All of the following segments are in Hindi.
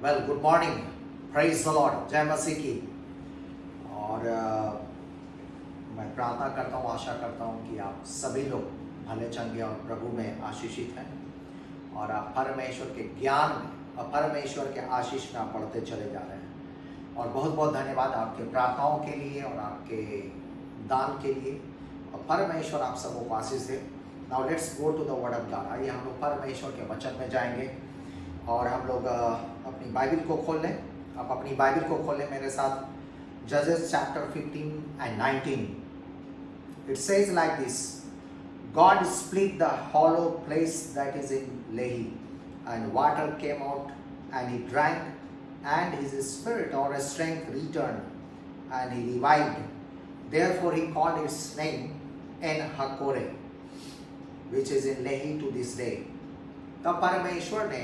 Well good morning, praise the Lord, जय मसीह की। और मैं प्रार्थना करता हूँ, आशा करता हूँ कि आप सभी लोग भले चंगे और प्रभु में आशीषित हैं और आप परमेश्वर के ज्ञान में और परमेश्वर के आशीष में आप बढ़ते चले जा रहे हैं। और बहुत बहुत धन्यवाद आपके प्रार्थनाओं के लिए और आपके दान के लिए, और परमेश्वर आप सबको को आशीष दे। Now let's go to the word of God. आइए हम लोग परमेश्वर के वचन में जाएंगे और हम लोग अपनी बाइबल को खोल लें। आप अपनी बाइबल को खोल लें मेरे साथ, जजेस chapter 15 and 19। It says like this: God split the hollow place that is in Lehi, and water came out, and he drank, and his spirit or his strength returned, and he revived. Therefore he called its name En-Hakkore, which is in Lehi to this day. तब परमेश्वर ने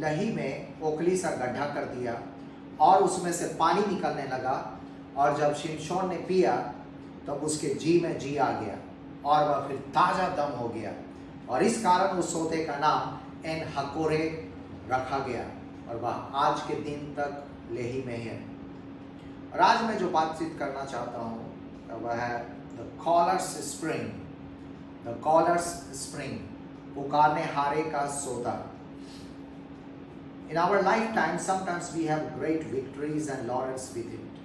लही में ओखली सा गड्ढा कर दिया और उसमें से पानी निकलने लगा, और जब शिमशोन ने पिया तब उसके जी में जी आ गया और वह फिर ताजा दम हो गया, और इस कारण उस सोते का नाम एन हकोरे रखा गया, और वह आज के दिन तक लेही में है। और आज मैं जो बातचीत करना चाहता हूँ वह है the callers spring. The callers spring, पुकारने हारे का सोता। In our lifetime, sometimes we have great victories and laurels with it.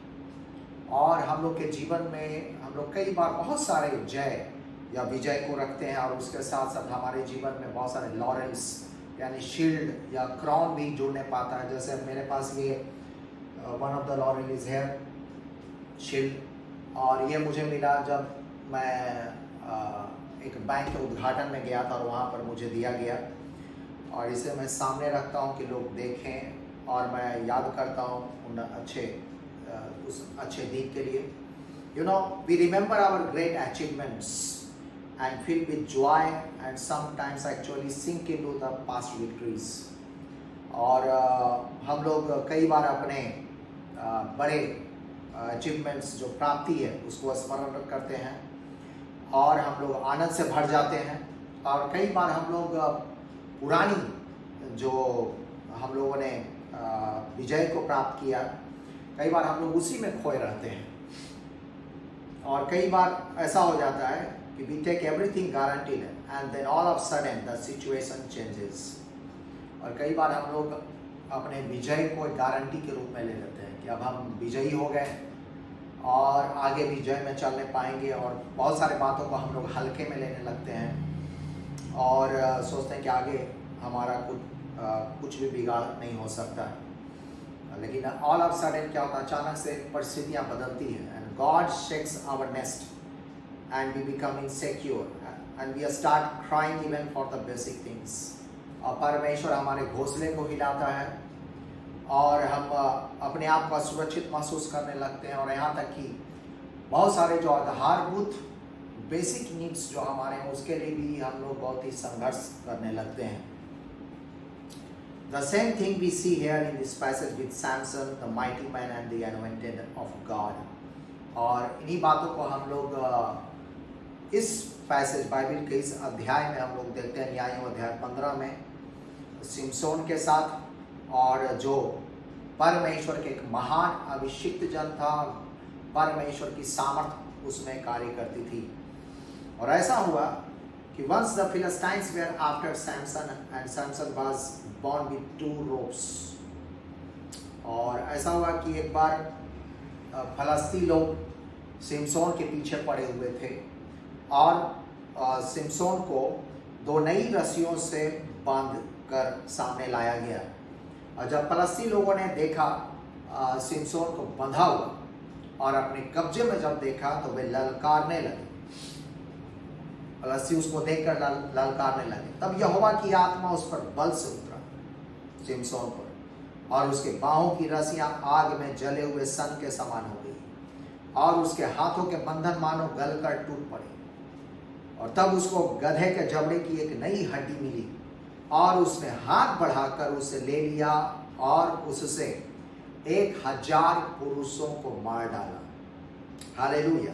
और हम लोग के जीवन में हम लोग कई बार बहुत सारे जय या विजय को रखते हैं, और उसके साथ साथ हमारे जीवन में बहुत सारे लॉरेल्स यानी शील्ड या क्राउन भी जुड़ने पाता है। जैसे मेरे पास ये one of the laurel is here shield, और ये मुझे मिला जब मैं एक बैंक के उद्घाटन में गया था और वहाँ पर मुझे दिया गया, और इसे मैं सामने रखता हूँ कि लोग देखें, और मैं याद करता हूँ उन उस अच्छे दिन के लिए। You know, we remember our great achievements and feel with joy and sometimes actually sink into the past victories. और हम लोग कई बार अपने बड़े अचीवमेंट्स जो प्राप्ति है उसको स्मरण करते हैं, और हम लोग आनंद से भर जाते हैं। और कई बार हम लोग पुरानी जो हम लोगों ने विजय को प्राप्त किया, कई बार हम लोग उसी में खोए रहते हैं। और कई बार ऐसा हो जाता है कि we take everything guaranteed and then all of sudden the situation changes. और कई बार हम लोग अपने विजय को एक गारंटी के रूप में ले लेते हैं कि अब हम विजयी हो गए और आगे विजय में चलने पाएंगे, और बहुत सारे बातों को हम लोग हल्के में लेने लगते हैं और सोचते हैं कि आगे हमारा कुछ भी बिगाड़ नहीं हो सकता है। लेकिन ऑल ऑफ सडन क्या होता है, अचानक से परिस्थितियाँ बदलती हैं, and God shakes our nest and we become insecure and we start crying even for the basic things. और परमेश्वर हमारे घोंसले को हिलाता है और हम अपने आप को सुरक्षित महसूस करने लगते हैं, और यहाँ तक कि बहुत सारे जो आधारभूत बेसिक नीड्स जो हमारे हैं उसके लिए भी हम लोग बहुत ही संघर्ष करने लगते हैं। The same thing we see here in this passage with Samson, the mighty man and the anointed of God. और इन्हीं बातों को हम लोग इस पैसेज बाइबल के इस अध्याय में हम लोग देखते हैं, न्यायों अध्याय 15 में सिमसोन के साथ, और जो परमेश्वर के एक महान अभिषिक्त जन था, परमेश्वर की सामर्थ उसमें कार्य करती थी। और ऐसा हुआ कि once the Philistines were after Samson and Samson was born with 2 ropes। और ऐसा हुआ कि एक बार फलस्ती लोग सिमसोन के पीछे पड़े हुए थे, और सिमसोन को 2 नई रस्सियों से बांध कर सामने लाया गया। और जब फलस्ती लोगों ने देखा सिमसोन को बंधा हुआ और अपने कब्जे में जब देखा तो वे ललकारने लगे। फलस्ती उसको देखकर ललकारने लगे। तब यहोवा की आत्मा उस पर बल से उतरा, सिमसोन पर, और उसके बाहों की रस्सियां आग में जले हुए सन के समान हो गई, और उसके हाथों के बंधन मानो गलकर टूट पड़े। और तब उसको गधे के जबड़े की एक नई हड्डी मिली, और उसने हाथ बढ़ाकर उसे ले लिया और उससे 1000 पुरुषों को मार डाला। हालेलुया।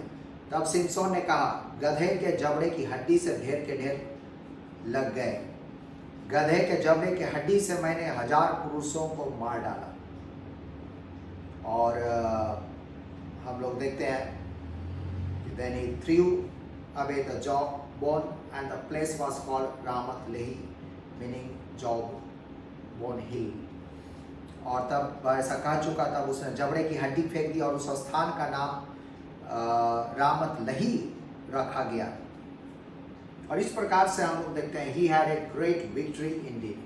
तब सिमसोन ने कहा, गधे के जबड़े की हड्डी से ढेर के ढेर लग गए। गधे के जबड़े की हड्डी से मैंने 1000 पुरुषों को मार डाला। और हम लोग देखते हैं कि then he threw away the jawbone and the place was called Ramath Lehi, meaning jawbone hill। और तब ऐसा कह चुका, तब उसने जबड़े की हड्डी फेंक दी और उस स्थान का नाम रामत लही रखा गया। और इस प्रकार से हम लोग देखते हैं he had a great victory indeed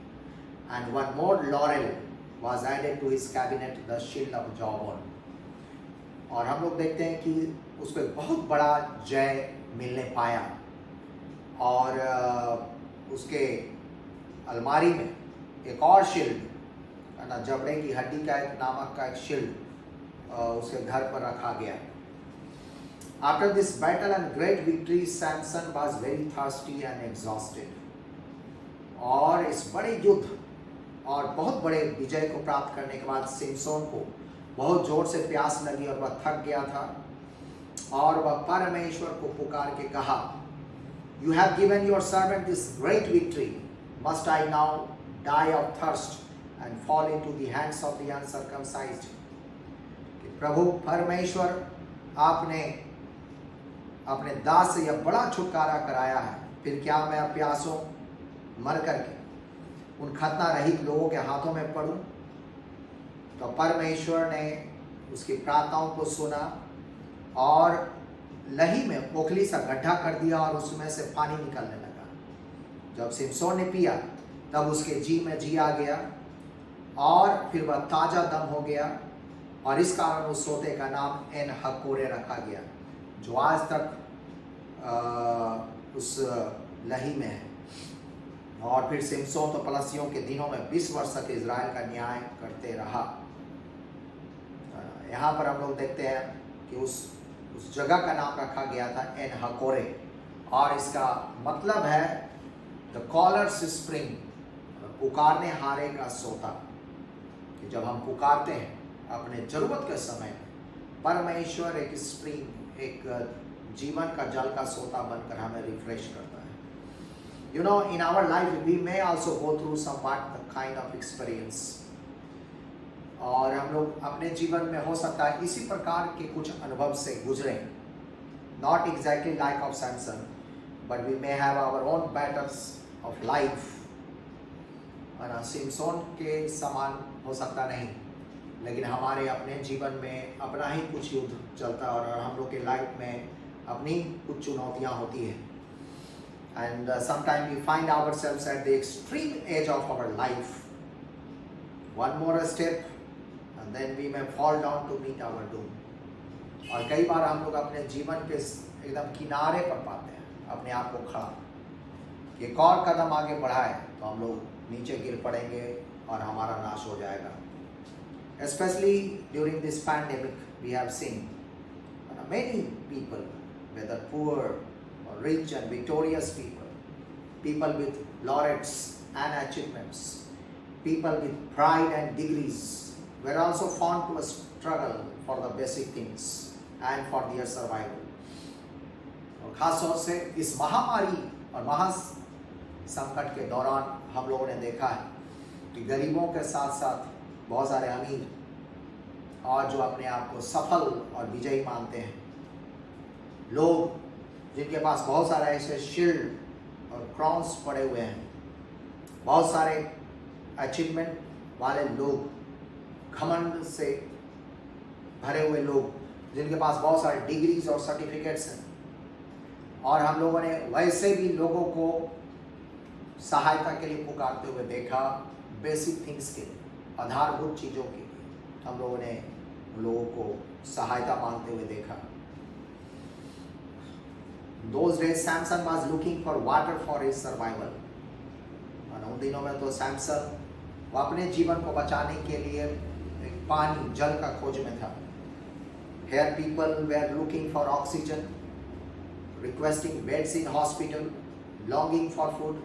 and one more laurel was added to his cabinet, the shield of jawbone। और हम लोग देखते हैं कि उसको एक बहुत बड़ा जय मिलने पाया और उसके अलमारी में एक और शील्ड ना, जबड़े की हड्डी का एक नामक का एक शील्ड उसके घर पर रखा गया। After this battle and great victory, Samson was very thirsty and exhausted। और इस बड़े युद्ध और बहुत बड़े विजय को प्राप्त करने के बाद सिमसोन को बहुत जोर से प्यास लगी और वह थक गया था और वह परमेश्वर को पुकार के कहा, You have given your servant this great victory, must I now die of thirst and fall into the hands of the uncircumcised। कि प्रभु परमेश्वर, आपने अपने दास से यह बड़ा छुटकारा कराया है, फिर क्या मैं प्यासों मर करके उन खतना रहित लोगों के हाथों में पड़ूं। तो परमेश्वर ने उसकी प्रार्थनाओं को सुना और लही में ओखली सा गड्ढा कर दिया और उसमें से पानी निकलने लगा। जब सिमसोन ने पिया तब उसके जी में जी आ गया और फिर वह ताजा दम हो गया और इस कारण उस सोते का नाम एन हकोरे रखा गया, जो आज तक उस लही में है। और फिर सिमसोन तो पलस्तियों के दिनों में 20 वर्ष तक इजराइल का न्याय करते रहा। यहाँ पर हम लोग देखते हैं कि उस जगह का नाम रखा गया था एन हकोरे और इसका मतलब है द कॉलर्स स्प्रिंग, पुकारने हारे का सोता। कि जब हम पुकारते हैं अपने जरूरत के समय में, परमेश्वर एक स्प्रिंग, एक जीवन का जल का सोता बनकर हमें रिफ्रेश करता है। You know, in our life we may also go through somewhat the kind of experience। और हम लोग अपने जीवन में हो सकता है इसी प्रकार के कुछ अनुभव से गुजरे। Not exactly like of Samson, but we may have our own battles of life। और सिमसोन के समान हो सकता नहीं, लेकिन हमारे अपने जीवन में अपना ही कुछ युद्ध चलता है और हम लोग के लाइफ में अपनी कुछ चुनौतियाँ होती हैं। And sometimes we find ourselves at the extreme edge of our life, one more step and then we may fall down to meet our doom। और कई बार हम लोग अपने जीवन के एकदम किनारे पर पाते हैं अपने आप को खड़ा, एक और कदम आगे बढ़ाए तो हम लोग नीचे गिर पड़ेंगे और हमारा नाश हो जाएगा। Especially during this pandemic we have seen many people, whether poor or rich and victorious people, people with laurels and achievements, people with pride and degrees were also found to struggle for the basic things and for their survival। और खास तौर से इस महामारी और महा संकट के दौरान हम लोगों ने देखा है कि गरीबों के साथ साथ बहुत सारे अमीर और जो अपने आप को सफल और विजयी मानते हैं, लोग जिनके पास बहुत सारे ऐसे शील्ड और क्राउन्स पड़े हुए हैं, बहुत सारे अचीवमेंट वाले लोग, घमंड से भरे हुए लोग, जिनके पास बहुत सारे डिग्रीज और सर्टिफिकेट्स हैं। और हम लोगों ने वैसे भी लोगों को सहायता के लिए पुकारते हुए देखा, बेसिक थिंग्स के लिए, आधारभूत चीज़ों के लिए हम लोगों ने लोगों को सहायता मांगते हुए देखा। Those days Samson was looking for water for his survival। और उन दिनों में तो सैमसन वो अपने जीवन को बचाने के लिए एक पानी, जल का खोज में था। Here people were looking for oxygen, requesting beds in hospital, longing for food,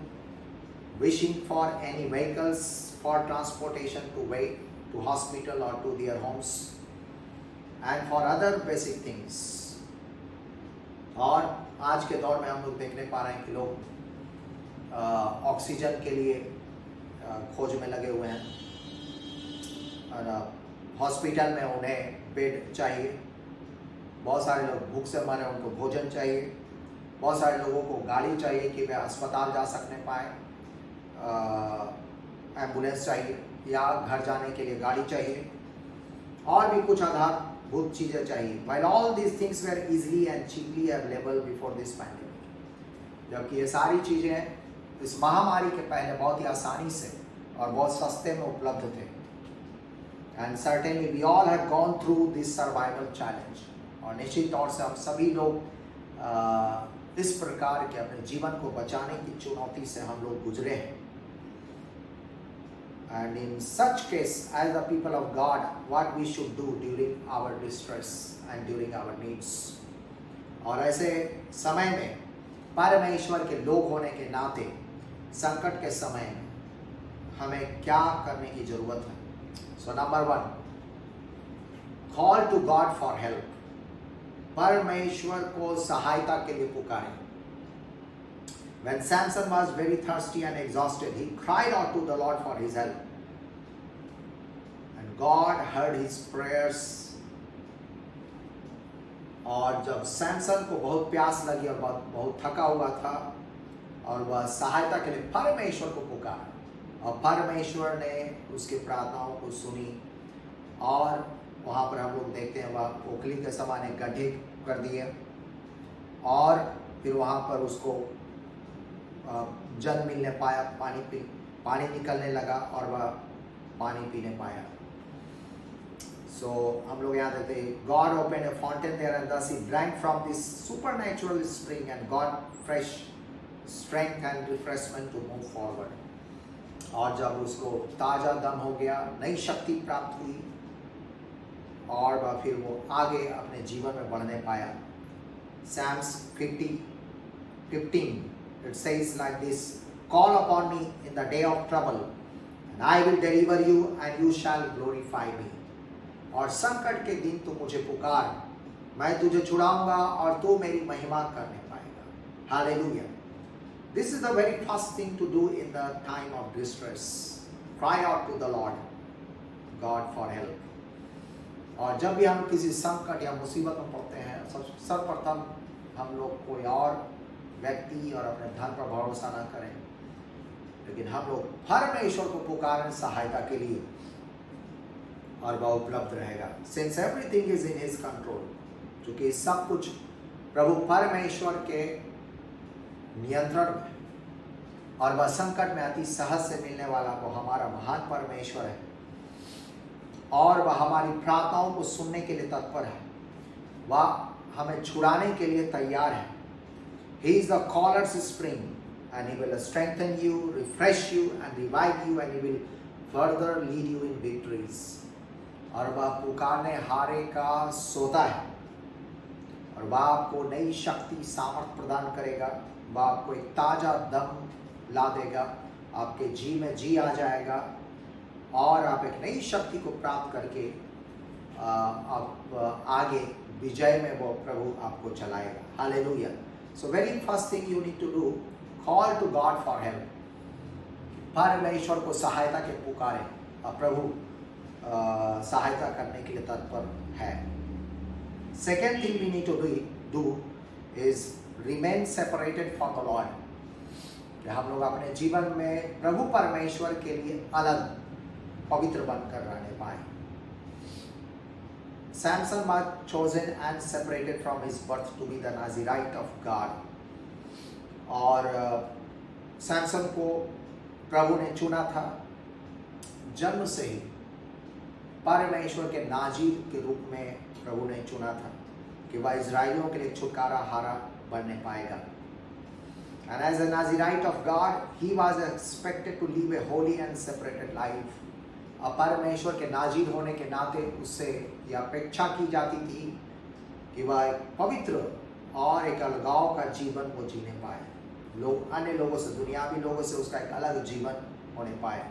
wishing for any vehicles for transportation to hospital or to their homes, and for other basic things। और आज के दौर में हम लोग देखने पा रहे हैं कि लोग ऑक्सीजन के लिए खोज में लगे हुए हैं। और हॉस्पिटल में उन्हें बेड चाहिए, बहुत सारे लोग भूख से मरे, उनको भोजन चाहिए, बहुत सारे लोगों को गाड़ी चाहिए कि वे अस्पताल जा सकने पाए, एम्बुलेंस चाहिए या घर जाने के लिए गाड़ी चाहिए, और भी कुछ आधारभूत चीज़ें चाहिए। While all these things were easily and cheaply available before this pandemic, जबकि ये सारी चीज़ें इस महामारी के पहले बहुत ही आसानी से और बहुत सस्ते में उपलब्ध थे। And certainly we all have gone through this survival challenge, और निश्चित तौर से हम सभी लोग इस प्रकार के अपने जीवन को बचाने की चुनौती से हम लोग गुजरे हैं। And in such case, as the people of God, what we should do during our distress and during our needs, और ऐसे समय में परमेश्वर के लोग होने के नाते संकट के समय में हमें क्या करने की जरूरत है। So number 1, call to God for help, परमेश्वर को सहायता के लिए पुकारें। When Samson was very thirsty and exhausted, he cried out to the Lord for his help. And God heard his prayers. और जब सैमसन को बहुत प्यास लगी और बहुत थका हुआ था, और वह सहायता के लिए परमेश्वर को पुकारा, और परमेश्वर ने उसकी प्रार्थनाओं को सुनी, और वहाँ पर हम लोग देखते हैं वह ओखली के समान एक गड्ढे कर दिए, और फिर वहाँ पर उसको जल मिलने पाया, पानी निकलने लगा, और वह पानी पीने पाया। So हम लोग यहाँ देखते हैं, God opened a fountain there and thus he drank from this supernatural spring and got fresh strength and refreshment to move forward. और जब उसको ताज़ा दम हो गया, नई शक्ति प्राप्त हुई, और वह फिर वो आगे अपने जीवन में बढ़ने पाया। Psalms 15 it says like this, call upon me in the day of trouble and I will deliver you and you shall glorify me. और संकट के दिन तू मुझे पुकार, मैं तुझे छुड़ाऊंगा और तू मेरी महिमा करने पाएगा। Hallelujah. This is the very first thing to do in the time of distress. Cry out to the Lord God for help. और जब भी हम किसी संकट या मुसीबत में पड़ते हैं, सर्वप्रथम हम लोग कोई और व्यक्ति और अपने धन पर भरोसा न करें, लेकिन हम लोग परमेश्वर को पुकारें सहायता के लिए, और वह उपलब्ध रहेगा। Since everything is in His control, क्योंकि सब कुछ प्रभु परमेश्वर के नियंत्रण में, और वह संकट में अति सहज से मिलने वाला वो हमारा महान परमेश्वर है, और वह हमारी प्रार्थनाओं को सुनने के लिए तत्पर है, वह हमें छुड़ाने के लिए तैयार है। He is the caller's spring and He will strengthen you, refresh you and revive you, and He will further lead you in victories. और वह पुकारने हारे का सोता है, और वह आपको नई शक्ति सामर्थ प्रदान करेगा, वह आपको एक ताज़ा दम ला देगा, आपके जी में जी आ जाएगा, और आप एक नई शक्ति को प्राप्त करके आप आगे विजय में वो प्रभु आपको चलाएगा। Hallelujah. So very first thing you need to do, call to God for help. परमेश्वर को सहायता के पुकारें, और प्रभु सहायता करने के लिए तत्पर है। Second thing we need to do is remain separated from the Lord. कि हम लोग अपने जीवन में प्रभु परमेश्वर के लिए अलग पवित्र बनकर रहने पाए। Samson was chosen and separated from his birth to be the Nazirite of God. और सैमसन को प्रभु ने चुना था, जन्म से ही परमेश्वर के नाजीर के रूप में प्रभु ने चुना था कि वह इजराइलियों के लिए छुटकारा हारा बनने पाएगा। And as a Nazirite of God, he was expected to live a holy and separated life. परमेश्वर के नाजीर होने के नाते उससे यह अपेक्षा की जाती थी कि वह एक पवित्र और एक अलगाव का जीवन वो जीने पाए, लोग अन्य लोगों से, दुनियावी लोगों से उसका एक अलग जीवन होने पाए।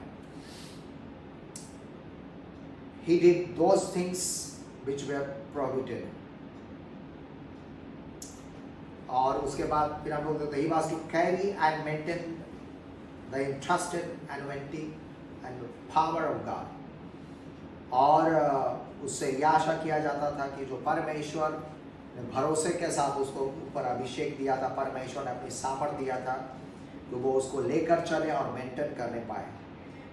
He did those things which were prohibited. और उसके बाद फिर हम लोग देखते हैं, he was to carry and maintain the entrusted anointing and power of God. और उससे यह आशा किया जाता था कि जो परमेश्वर ने भरोसे के साथ उसको ऊपर अभिषेक दिया था, परमेश्वर ने अपनी सामर्थ दिया था कि वो उसको लेकर चले और मेंटेन करने पाए।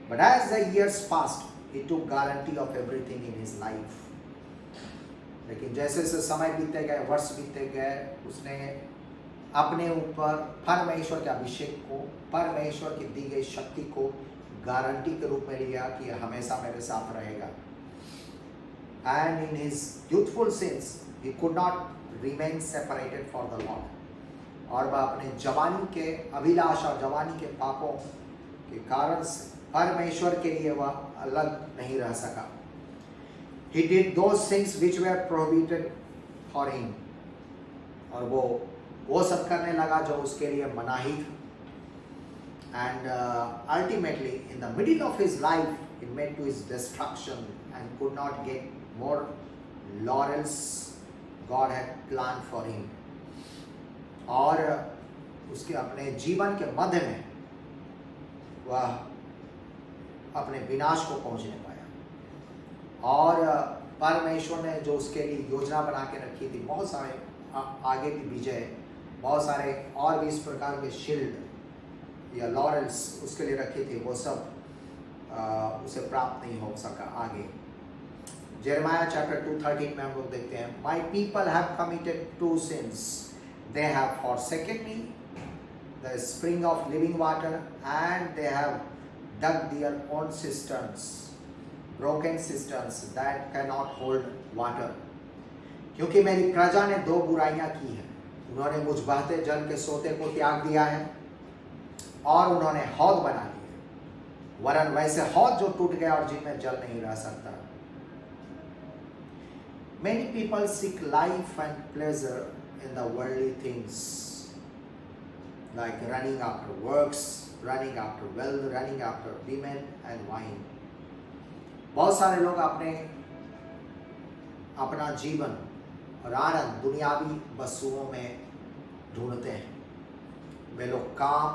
But as the years passed he took guarantee of everything in his life. लेकिन जैसे जैसे समय बीतते गए, वर्ष बीतते गए, उसने अपने ऊपर परमेश्वर के अभिषेक को, परमेश्वर की दी गई शक्ति को गारंटी के रूप में लिया कि हमेशा मेरे साथ रहेगा। And in his youthful sins, he could not remain separated for the Lord. और वह अपने जवानी के अभिलाष और जवानी के पापों के कारण से परमेश्वर के लिए वह अलग नहीं रह सका। He did those things which were prohibited for him. और वो सब करने लगा जो उसके लिए मनाही था। And ultimately, in the middle of his life, it led to his destruction and could not get more laurels God had planned for him. और उसके अपने जीवन के मध्य में वह अपने विनाश को पहुंचने पाया। और परमेश्वर ने जो उसके लिए योजना बना के रखी थी, बहुत सारे आगे भी विजय, बहुत सारे और भी इस प्रकार के शील्ड या लॉरेल्स उसके लिए रखे थे, वो सब उसे प्राप्त नहीं हो सका आगे। जेरेमाया चैप्टर 2:13 में हम लोग देखते हैं, my people have committed 2 sins. They have forsaken me, the spring of living water, and they have dug their own cisterns, broken cisterns that cannot hold water. क्योंकि मेरी प्रजा ने 2 बुराइयां की हैं। उन्होंने मुझ बहते जल के सोते को त्याग दिया है और उन्होंने हौद बना दिए, वरन वैसे हौद जो टूट गया और जिनमें जल नहीं रह सकता। Many people seek life and pleasure in the worldly things, like running after works, running after wealth, running after women and wine. बहुत सारे लोग अपना जीवन और आनंद दुनियावी वस्तुओं में ढूंढते हैं। वे लोग काम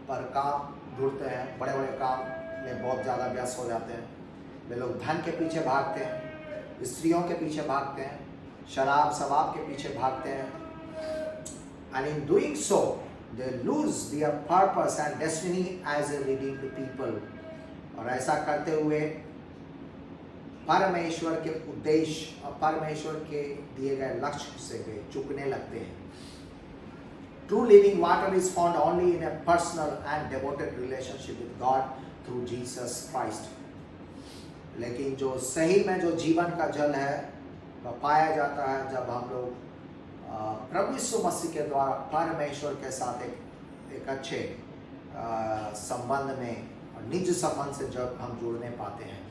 पर काम ढूंढते हैं, बड़े बड़े काम में बहुत ज़्यादा व्यस्त हो जाते हैं। वे लोग धन के पीछे भागते हैं, स्त्रियों के पीछे भागते हैं, शराब शबाब के पीछे भागते हैं। And in doing so, they lose their purpose and destiny as a redeemed people. और ऐसा करते हुए परमेश्वर के उद्देश्य और परमेश्वर के दिए गए लक्ष्य से वे चूकने लगते हैं। True living water is found only in a personal and devoted relationship with God through Jesus Christ. लेकिन जो सही में जो जीवन का जल है वह पाया जाता है जब हम लोग प्रभु यीशु मसीह के द्वारा परमेश्वर के साथ एक अच्छे संबंध में और निज संबंध से जब हम जुड़ने पाते हैं।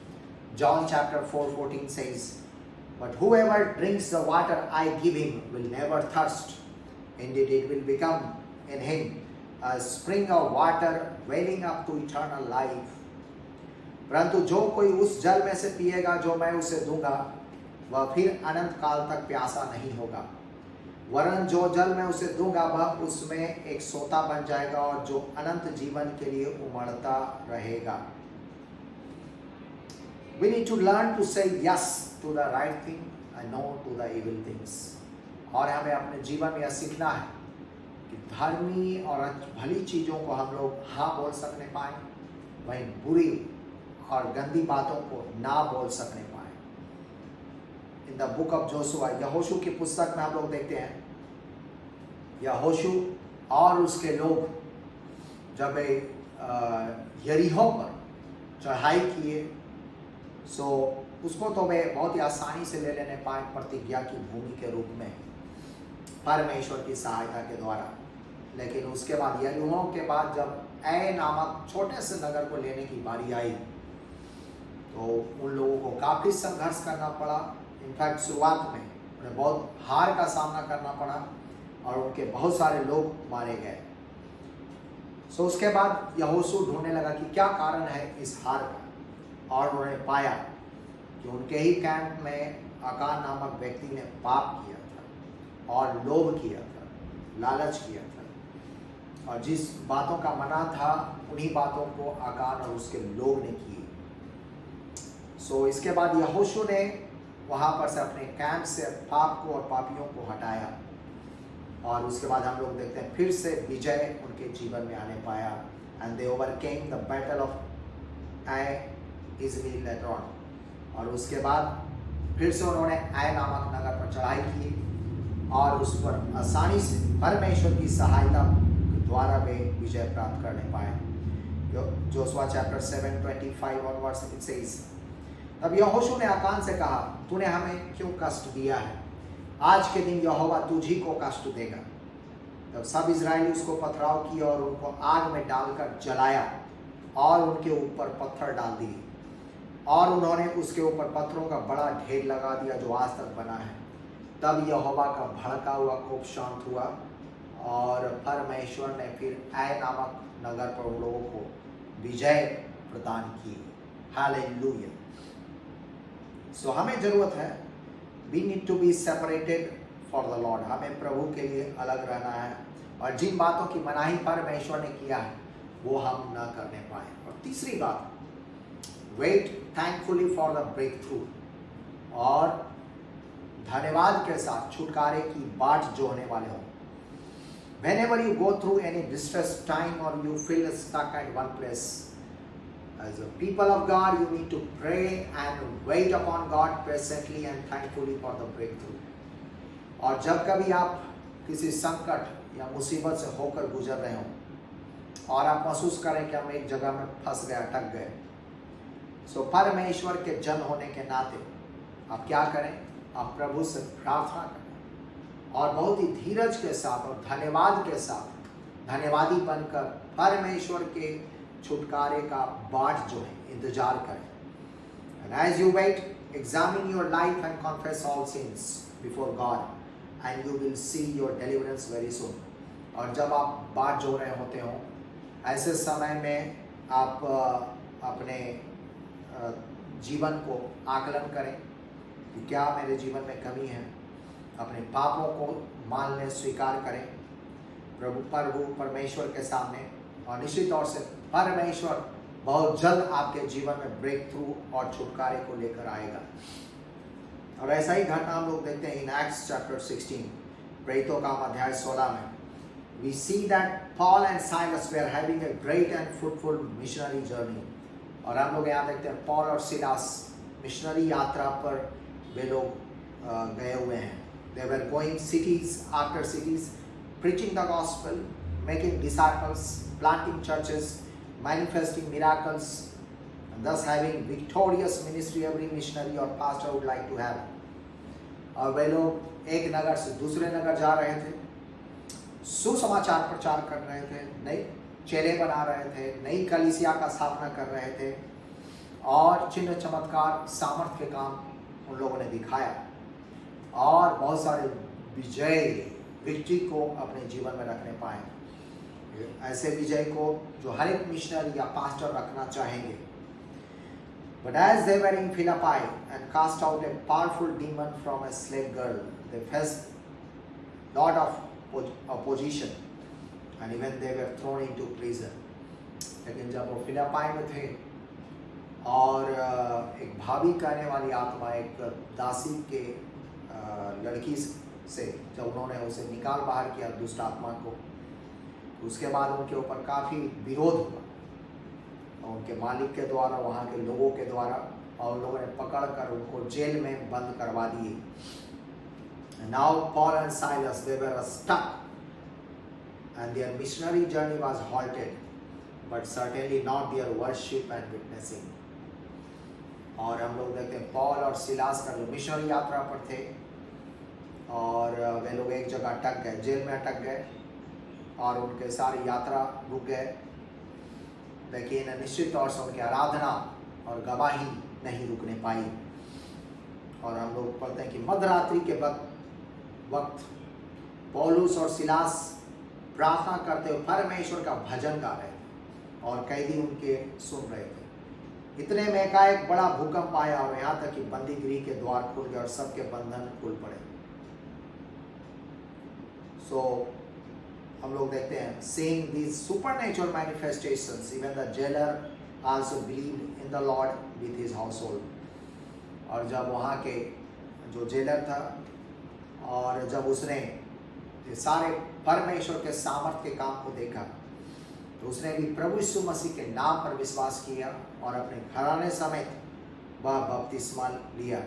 John chapter 4:14 says, "But whoever drinks the water I give him will never thirst. Indeed, it will become in him a spring of water welling up to eternal life." परंतु जो कोई उस जल में से पिएगा जो मैं उसे दूंगा, वह फिर अनंत काल तक प्यासा नहीं होगा, वरन जो जल मैं उसे दूंगा वह उसमें एक सोता बन जाएगा और जो अनंत जीवन के लिए उमड़ता रहेगा। We need to learn to say yes to the right thing and no to the evil things. और हमें अपने जीवन में यह सीखना है कि धर्मी और भली चीज़ों को हम लोग हाँ बोल सकने पाए, वहीं बुरी और गंदी बातों को ना बोल सकने पाए। In the book of Joshua, यहोशू की पुस्तक में हम लोग देखते हैं, यहोशू और उसके लोग जब यरीहो पर चढ़ाई किए, सो उसको तो वे बहुत ही आसानी से ले लेने पाए प्रतिज्ञा की भूमि के रूप में परमेश्वर की सहायता के द्वारा। लेकिन उसके बाद यरीहो के बाद जब ऐ नामक छोटे से नगर को लेने की बारी आई तो उन लोगों को काफ़ी संघर्ष करना पड़ा। इनफैक्ट शुरुआत में उन्हें बहुत हार का सामना करना पड़ा और उनके बहुत सारे लोग मारे गए। सो उसके बाद यहोशू ढूंढने लगा कि क्या कारण है इस हार का, और उन्होंने पाया कि उनके ही कैंप में आकान नामक व्यक्ति ने पाप किया था और लोभ किया था, लालच किया था, और जिस बातों का मना था उन्हीं बातों को आकान और उसके लोग ने किए। सो इसके बाद यहोशू ने वहाँ पर से अपने कैंप से पाप को और पापियों को हटाया, और उसके बाद हम लोग देखते हैं फिर से विजय उनके जीवन में आने पाया, and they overcame the battle of I easily later on. और उसके बाद फिर से उन्होंने आई नामक नगर पर चढ़ाई की और उस पर आसानी से परमेश्वर की सहायता द्वारा वे विजय प्राप्त करने पाए। Joshua chapter 7:25 onwards it says, तब यहोशू ने आकान से कहा, तूने हमें क्यों कष्ट दिया है? आज के दिन यहोवा तुझी को कष्ट देगा। तब सब इजरायली उसको पथराव किए और उनको आग में डालकर जलाया और उनके ऊपर पत्थर डाल दिए, और उन्होंने उसके ऊपर पत्थरों का बड़ा ढेर लगा दिया जो आज तक बना है। तब यहोवा का भड़का हुआ कोप शांत हुआ और परमेश्वर ने फिर ऐ नामक नगर पर उन लोगों को विजय प्रदान की। हालेलुया। सो हमें जरूरत है, we need to be separated for the Lord. हमें प्रभु के लिए अलग रहना है, और जिन बातों की मनाही परमेश्वर ने किया है वो हम ना करने पाए। और तीसरी बात, wait thankfully for the breakthrough, और धन्यवाद के साथ छुटकारे की बाट जो होने वाले हों। Whenever you go through any distress time or you feel stuck at one place, as a people of God, you need to pray and wait upon God patiently and thankfully for the breakthrough. और जब कभी आप किसी संकट या मुसीबत से होकर गुजर रहे हो और आप महसूस करें कि हम एक जगह में फंस गए, अटक गए, सो परमेश्वर के जन होने के नाते आप क्या करें? आप प्रभु से प्रार्थना करें और बहुत ही धीरज के साथ और धन्यवाद के साथ धन्यवादी बनकर परमेश्वर के छुटकारे का बाट जो है इंतजार करें। And as you wait, examine your life and confess all sins before God, and you will see your deliverance very soon. और जब आप बाट जो रहे होते हो, ऐसे समय में आप अपने जीवन को आकलन करें कि क्या मेरे जीवन में कमी है। अपने पापों को मान लें, स्वीकार करें प्रभु परमेश्वर के सामने, और निश्चित तौर से परमेश्वर बहुत जल्द आपके जीवन में ब्रेक थ्रू और छुटकारे को लेकर आएगा। और ऐसा ही घटना हम लोग देखते हैं इन एक्ट्स चैप्टर 16, प्रेरितों का अध्याय 16 में। We see that Paul and Silas were having a great and fruitful missionary journey। और हम लोग यहाँ देखते हैं पॉल और सिलास मिशनरी यात्रा पर वे लोग गए हुए हैं। They were going cities after cities, preaching the gospel, making disciples, planting churches, manifesting miracles, and thus having victorious ministry every missionary or pastor would like to have। और वे लोग एक नगर से दूसरे नगर जा रहे थे, सुसमाचार प्रचार कर रहे थे, नए चेले बना रहे थे, नई कलीसिया का स्थापना कर रहे थे, और चिन्ह चमत्कार सामर्थ्य के काम उन लोगों ने दिखाया, और बहुत सारे विजय को अपने जीवन में रखने पाए। ऐसे विजय को जो हर एक मिशनरी या पास्टर रखना चाहेंगे। But as they were in Philippi and cast out a powerful demon from a slave girl, they faced lot of opposition and even they were thrown into prison। लेकिन जब वो फिलिपाई में थे और एक भाभी कहने वाली आत्मा, एक दासी के लड़की से जब उन्होंने उसे निकाल बाहर किया दुष्ट आत्मा को, उसके बाद उनके ऊपर काफ़ी विरोध हुआ उनके मालिक के द्वारा, वहाँ के लोगों के द्वारा, और उन लोगों ने पकड़कर उनको जेल में बंद करवा दिए। Now Paul and Silas, they were stuck and their missionary journey was halted, but certainly not their worship and witnessing। और हम लोग देखते हैं पॉल और सिलास का जो मिशनरी यात्रा पर थे, और वे लोग एक जगह अटक गए, जेल में अटक गए, और उनके सारी यात्रा रुक गए, लेकिन निश्चित तौर से उनकी आराधना और गवाही नहीं रुकने पाई। और हम लोग पढ़ते हैं कि मध्यरात्रि के वक्त पौलुस और सिलास प्रार्थना करते हुए परमेश्वर का भजन गा रहे थे, और कैदी उनके सुन रहे थे। इतने में एकाएक बड़ा भूकंप आया, और यहाँ तक कि बंदी गृह के द्वार खुल गए और सबके बंधन खुल पड़े। सो हम लोग देखते हैं seeing these supernatural manifestations, even the jailer also believed in the Lord with his household। और जब वहाँ के जो जेलर था, और जब उसने ये सारे परमेश्वर के सामर्थ्य के काम को देखा, तो उसने भी प्रभु यीशु मसीह के नाम पर विश्वास किया और अपने घराने समेत वह बपतिस्मा लिया।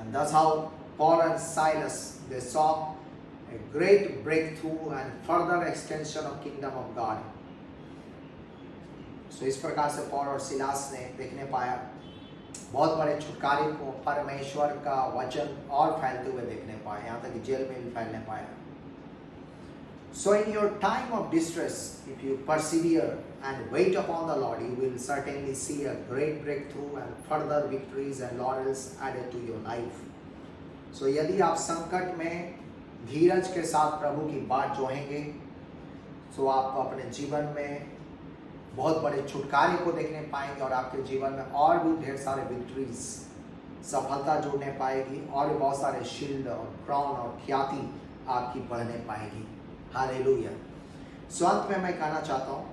And that's how Paul and Silas, they saw a great breakthrough and further extension of kingdom of God. So इस प्रकार से पौल और सिलास ने देखने पाया बहुत बड़े छुटकारे को, परमेश्वर का वचन और फैलते हुए देखने पाए, यहाँ तक कि जेल में भी फैलने पाया। So in your time of distress, if you persevere and wait upon the Lord, you will certainly see a great breakthrough and further victories and laurels added to your life. So यदि आप संकट में धीरज के साथ प्रभु की बात जोहेंगे, तो आप अपने जीवन में बहुत बड़े छुटकारे को देखने पाएंगे और आपके जीवन में और भी ढेर सारे विक्ट्रीज, सफलता जुड़ने पाएगी और भी बहुत सारे शील्ड और क्राउन और ख्याति आपकी बढ़ने पाएगी। हालेलुया। सो अंत में मैं कहना चाहता हूँ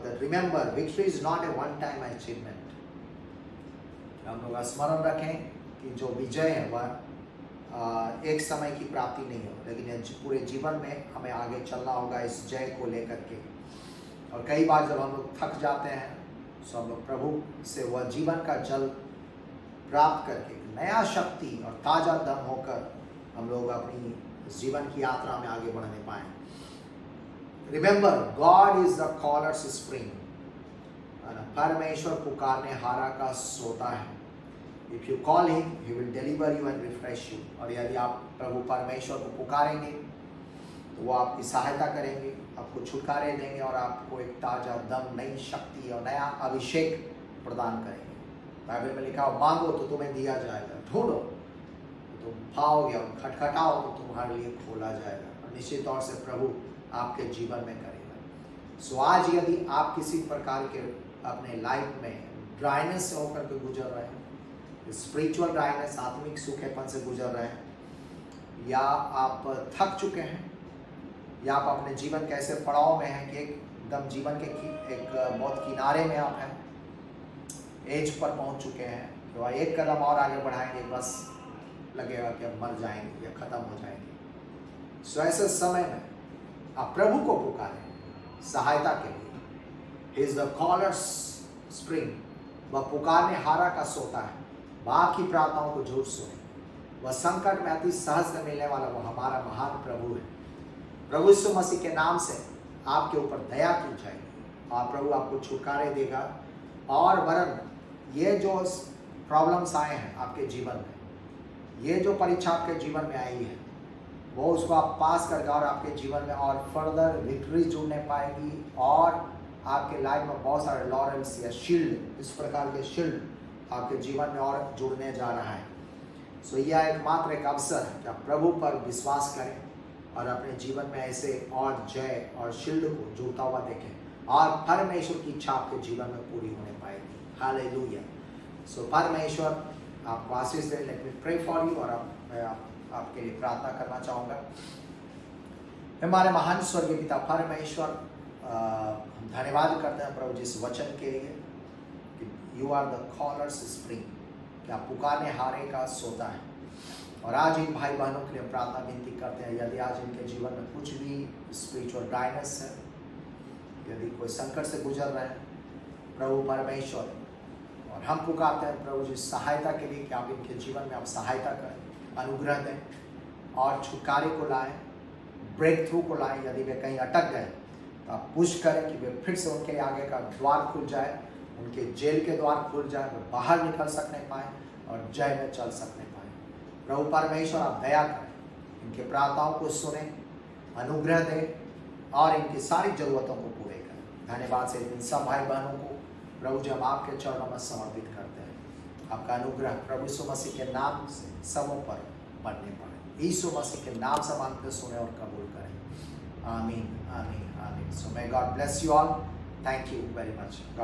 that remember victory is not a one time achievement. हम लोग स्मरण रखें कि जो विजय है वह एक समय की प्राप्ति नहीं हो, लेकिन पूरे जीवन में हमें आगे चलना होगा इस जय को लेकर के। और कई बार जब हम लोग थक जाते हैं, तो हम लोग प्रभु से वह जीवन का जल प्राप्त करके नया शक्ति और ताज़ा दम होकर हम लोग अपनी जीवन की यात्रा में आगे बढ़ने पाएं। Remember, God is the caller's spring. परमेश्वर पुकारने हारा का सोता है। If you call him, he will deliver you and refresh you. और यदि आप प्रभु परमेश्वर को पुकारेंगे, तो वो आपकी सहायता करेंगे, आपको छुटकारे देंगे और आपको एक ताज़ा दम, नई शक्ति और नया अभिषेक प्रदान करेंगे। बाइबल में लिखा हो, मांगो तो तुम्हें दिया जाएगा, ढूंढो तो तुम पाओगे और खटखटाओ तो तुम्हारे लिए खोला जाएगा। और निश्चित तौर से प्रभु आपके जीवन में करेगा। सो आज यदि आप किसी प्रकार के अपने लाइफ में ड्राइनेस से होकर के गुजर रहे हैं, स्पिरिचुअल ड्राइनेस, आत्मिक सूखेपन से गुजर रहे हैं, या आप थक चुके हैं, या आप अपने जीवन के ऐसे पड़ाव में हैं कि एकदम जीवन के एक बहुत किनारे में आप हैं, एज पर पहुंच चुके हैं, तो एक कदम और आगे बढ़ाएंगे, बस लगेगा कि अब मर जाएंगे या ख़त्म हो जाएंगे। सो ऐसे समय में आप प्रभु को पुकारें सहायता के लिए। He is the caller's spring. वह पुकारने हारा का सोता है, बाकी प्रार्थनाओं को झूठ सुने। वह संकट में अति सहज से मिलने वाला वो हमारा महान प्रभु है। प्रभु यीशु मसीह के नाम से आपके ऊपर दया की जाएगी और प्रभु आपको छुटकारे देगा। और वरन ये जो प्रॉब्लम्स आए हैं आपके जीवन में, ये जो परीक्षा आपके जीवन में आई है, वो उसको आप पास करके और आपके जीवन में और फर्दर विक्ट्री जुड़ने पाएगी और आपके लाइफ में बहुत सारे लॉरेंस या शील्ड, इस प्रकार के शील्ड आपके जीवन में और जुड़ने जा रहा है। सो यह एकमात्र एक अवसर है कि आप प्रभु पर विश्वास करें और अपने जीवन में ऐसे और जय और शील्ड को जुड़ता हुआ देखें और परमेश्वर की इच्छा आपके जीवन में पूरी होने पाएगी। हालेलुया। सो परमेश्वर आपको आशीष दे। Let me pray for you. और मैं आपके लिए प्रार्थना करना चाहूँगा। हमारे महान स्वर्गीय पिता परमेश्वर, हम धन्यवाद करते हैं प्रभु जिस वचन के लिए कि you are the callers spring, कि आप पुकारने हारे का सोता है। और आज इन भाई बहनों के लिए प्रार्थना विनती करते हैं, यदि आज इनके जीवन में कुछ भी स्पिरिचुअल ड्राइनेस है, यदि कोई संकट से गुजर रहे हैं प्रभु परमेश्वर, और हम पुकारते हैं प्रभु जी सहायता के लिए कि आप इनके जीवन में आप सहायता करें, अनुग्रह दें और छुटकारे को लाएं, ब्रेक थ्रू को लाएं। यदि वे कहीं अटक गए तो आप पुश करें कि वे फिर से उनके आगे का द्वार खुल जाए, उनके जेल के द्वार खुल जाए, वे बाहर निकल सकने पाएँ और जय में चल सकने पाएँ। प्रभु परमेश्वर आप दया करें, इनके प्रार्थनाओं को सुने, अनुग्रह दें और इनकी सारी ज़रूरतों को पूरे करें। धन्यवाद से इन सब भाई बहनों को प्रभु जी हम आपके चरणों में समर्पित करते हैं। आपका अनुग्रह प्रभु यीशु मसीह के नाम से सबों पर बढ़ने पाए। यीशु मसीह के नाम से मांगते सुने और कबूल करें। आमीन, आमीन, आमीन। So may God bless you all. Thank you very much.